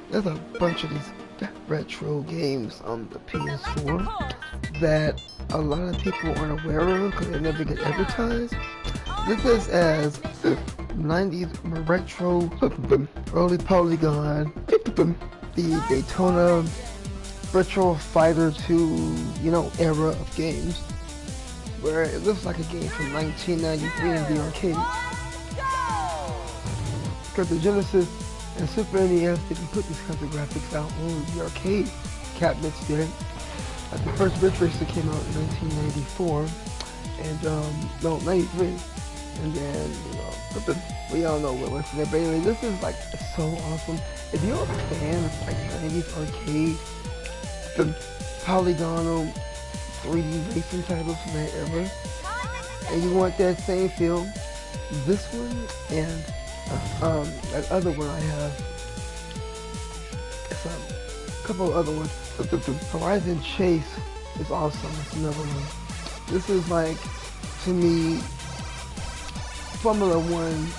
there's a bunch of these retro games on the PS4 that a lot of people aren't aware of because they never get advertised. This is as 90s retro, early Polygon, the Daytona Virtual Fighter 2, era of games, where it looks like a game from 1993 in the arcade. Because the Genesis and Super NES didn't put these kinds of graphics out, only the arcade cabinets did. Like the first Ridge Racer came out in 1994, and no, 93, and then we all know what went from there. But anyway, this is like so awesome. If you're a fan of like 90s arcade, the polygonal 3D racing titles from that era, and you want that same feel, this one and that other one I have, it's a couple of other ones. Horizon Chase is awesome. It's another one. This is like, to me, Formula One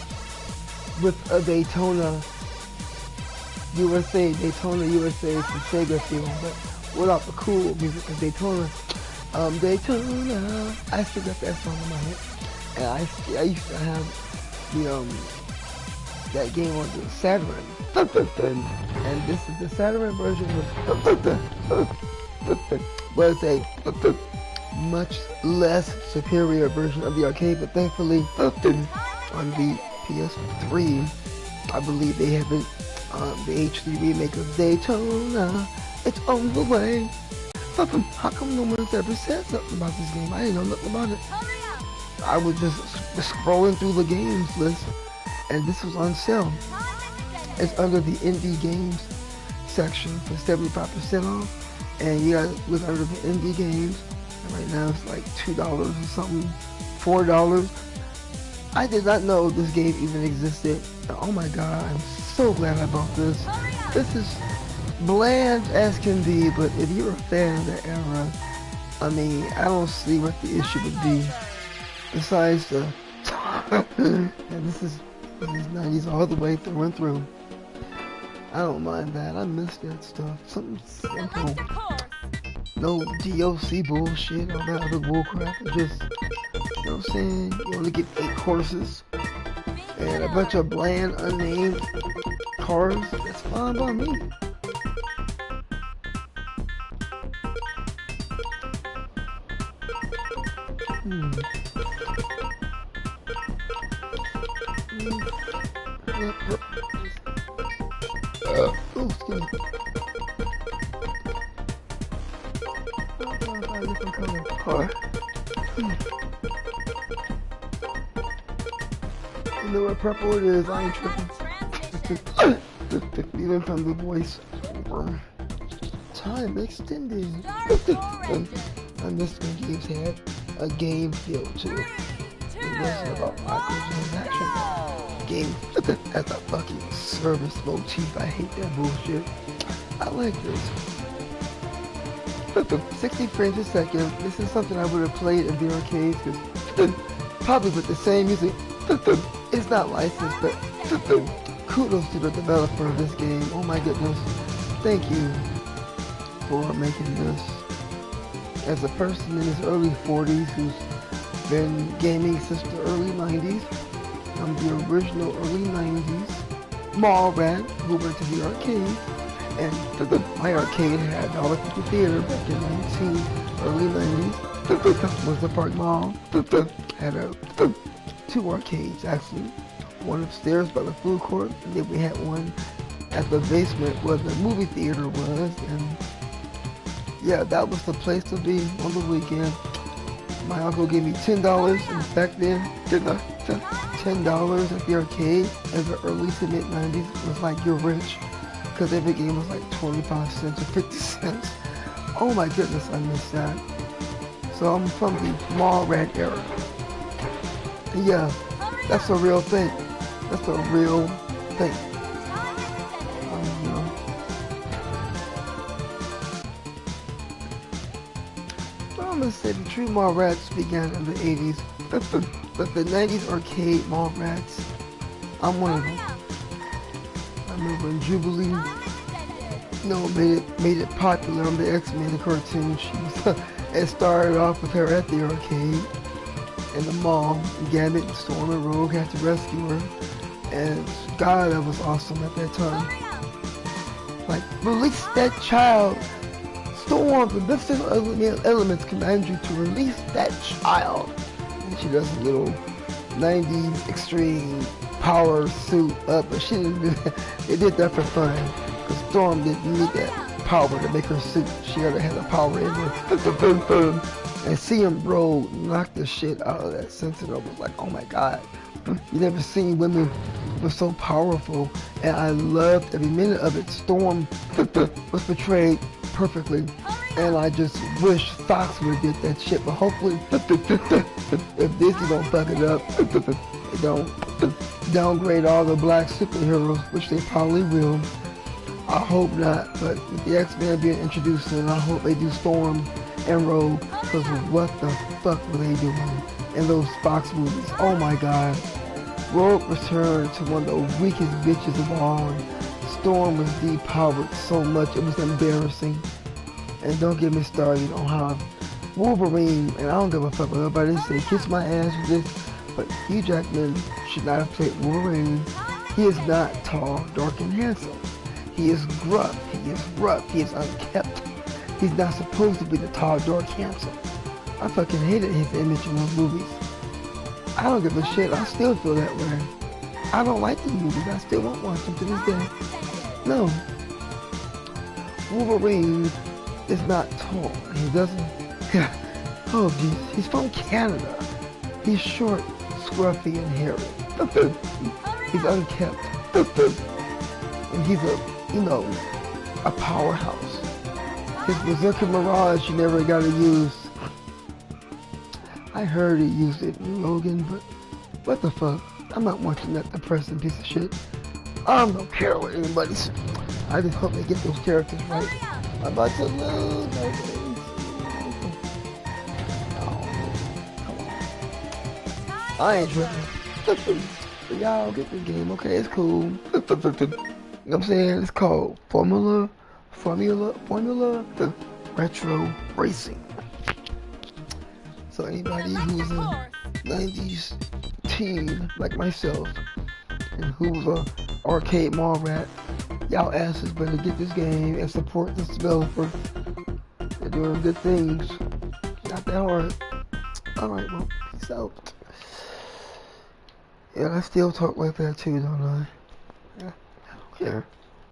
with a Daytona USA from Sega feel, but without the cool music of Daytona. Daytona, I still got that song in my head, and I used to have the that game on the Saturn, and this is the Saturn version was a much less superior version of the arcade, but thankfully on the PS3, I believe they have the HD remake of Daytona. It's on the way. How come no one's ever said something about this game? I didn't know nothing about it. I was just scrolling through the games list, and this was on sale. It's under the indie games section for 75% off, and you gotta look under the indie games. And right now it's like $2 or something, $4. I did not know this game even existed. Oh my god, I'm so glad I bought this. This is bland as can be, but if you're a fan of the era, I mean, I don't see what the issue would be besides the and this is 90s all the way through and through. I don't mind that. I miss that stuff. Something simple. No DOC bullshit, all that other bullcrap. Just, you know what I'm saying? You only get 8 courses and a bunch of bland, unnamed cars. That's fine by me. Oh, excuse me. Different color car. You know what purple it is? I ain't tripping. Even from the voice. Time extended. I missed when games had a game feel to it. It wasn't about microtransaction. Game as a fucking service motif. I hate that bullshit. I like this. 60 frames a second. This is something I would have played in the arcades, because probably with the same music. It's not licensed, but kudos to the developer of this game. Oh my goodness. Thank you for making this. As a person in his early 40s who's been gaming since the early 90s, I'm the original early 90s mall rat who went to the arcade, and my arcade had $1.50 theater back in early 90s. Was the Park Mall. Had 2 arcades actually. One upstairs by the food court, and then we had one at the basement where the movie theater was, and yeah, that was the place to be on the weekend. My uncle gave me $10, and back then, $10 at the arcade in the early to mid 90s was like you're rich, because every game was like 25 cents or 50 cents. Oh my goodness, I miss that. So I'm from the mall rat era. And yeah, that's a real thing. That's a real thing. You know. Well, I'm gonna say the true mall rats began in the 80s, but the 90s arcade mall rats, I'm one of them. I remember in Jubilee, made it popular on the X-Men cartoon. It started off with her at the arcade in the mall. Gambit, Storm, and Rogue had to rescue her, and God, that was awesome at that time. Like, release that child. Storm, the mystical elements command you to release that child. And she does a little 90s extreme power suit up, but she didn't do that. They did that for fun, because Storm didn't need that power to make her suit. She already had the power in her. And seeing Bro knock the shit out of that Sentinel was like, oh my god. You never seen women were so powerful, and I loved every minute of it. Storm was portrayed perfectly, and I just wish Fox would have did that shit, but hopefully if Disney don't fuck it up, they don't downgrade all the black superheroes, which they probably will. I hope not, but with the X-Men being introduced, and I hope they do Storm and Rogue, because what the fuck were they doing in those Fox movies? Oh my god. Rogue returned to one of the weakest bitches of all. Storm was depowered so much, it was embarrassing. And don't get me started on how Wolverine, and I don't give a fuck what nobody say, kiss my ass with this, but Hugh Jackman should not have played Wolverine. He is not tall, dark, and handsome. He is gruff, he is rough, he is unkept. He's not supposed to be the tall, dark, handsome. I fucking hated his image in those movies. I don't give a shit, I still feel that way. I don't like these movies, I still won't watch them to this day. No. Wolverine is not tall. He doesn't... Oh, jeez. He's from Canada. He's short, scruffy, and hairy. He's unkept. And he's a powerhouse. His Berserker Mirage you never got to use. I heard he used it in Logan, but what the fuck? I'm not watching that depressing piece of shit. I don't care what anybody says. I just hope they get those characters right. I'm about to lose my face. Oh, come on. I ain't tripping. Y'all get the game, okay? It's cool. You know what I'm saying? It's called Formula Retro Racing. So anybody who's a 90s teen like myself and who's a arcade mall rat, y'all asses better get this game and support this developer. They're doing good things. Not that hard. Alright, well, peace out. Yeah, I still talk like that too, don't I? Yeah, I don't care.